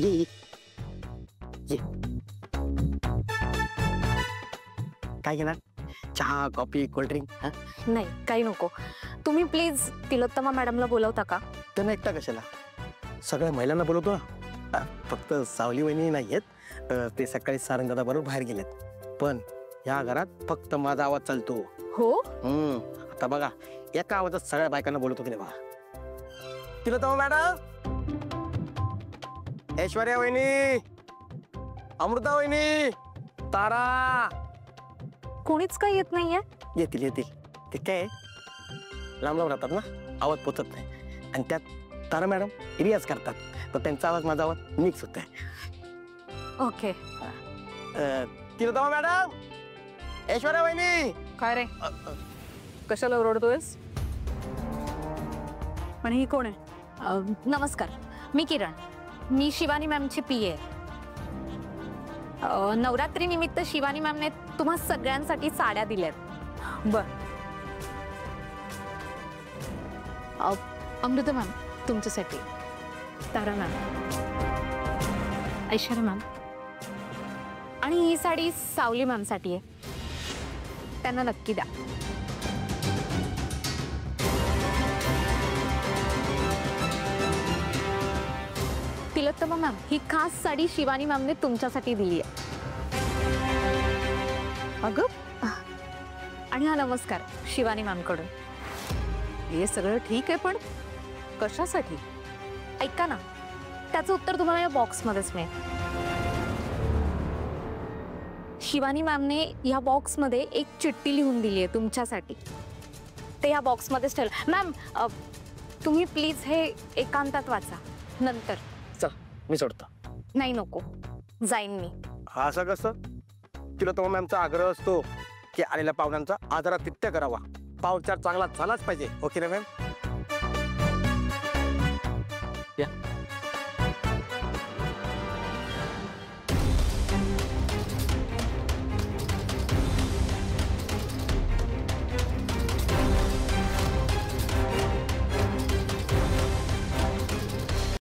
ये ये ये काय घेणार? चहा कॉफी कोल्ड्रिंक? नाही काही नको. तुम्ही प्लीज तिलोत्तमा मॅडमला बोलवता का? त्यांना एकटा कशाला? सगळ्या महिलांना बोलवतो ना. फक्त सावली वहिनी नाही आहेत, ते सकाळी सारंगदादा बरोबर बाहेर गेलेत. पण या घरात फक्त माझा आवाज चालतो. हो. आता बघा, एका आवाजात सगळ्या बायकांना बोलवतो की नाही बघा. तिलोत्तमा मॅडम, ऐश्वर्या वहिनी, अमृता वहिनी, तारा. कोणीच काही येत नाहीये. येतील येतील. ते काय लांब लांब राहतात ना, आवाज पोचत नाही. आणि त्यात तारा मॅडम रियाज करतात, तर त्यांचा आवाज माझा आवाज मिक्स होत आहे. ओके. तिलोत्तमा मॅडम, ऐश्वर्या वहिनी. काय रे, कशाला ओरडतोयस? पण ही कोण आहे? नमस्कार, मी किरण. मी शिवानी मॅमची पीए. नवरात्री निमित्त शिवानी मॅमने तुम्हा सगळ्यांसाठी साड्या दिल्यात. बर. अमृता मॅम तुमच्यासाठी, तारा मॅम, ऐश्वर्या मॅम, आणि ही साडी सावली मॅम साठी आहे. त्यांना नक्की द्या. तिलोत्तमा मॅम, ही खास साडी शिवानी मॅमने तुमच्यासाठी दिली आहे. अगं, आणि हा नमस्कार शिवानी मॅम कडून. हे सगळं ठीक आहे, पण कशासाठी? ऐका ना, त्याचं उत्तर तुम्हाला या बॉक्समध्येच मिळेल. शिवानी मॅमने या बॉक्समध्ये एक चिठ्ठी लिहून दिली आहे तुमच्यासाठी. ते या बॉक्समध्येच ठेवलं. मॅम तुम्ही प्लीज हे एकांतात वाचा नंतर. चल मी सोडतो. नाही नको, जाईन मी. असं कसं? तिलोत्तमा मॅमचा आग्रह असतो की आलेल्या पाहुण्यांचा आदरातिथ्य करावा, पाहुणचार चांगला झालाच पाहिजे. ओके ना मॅम? या.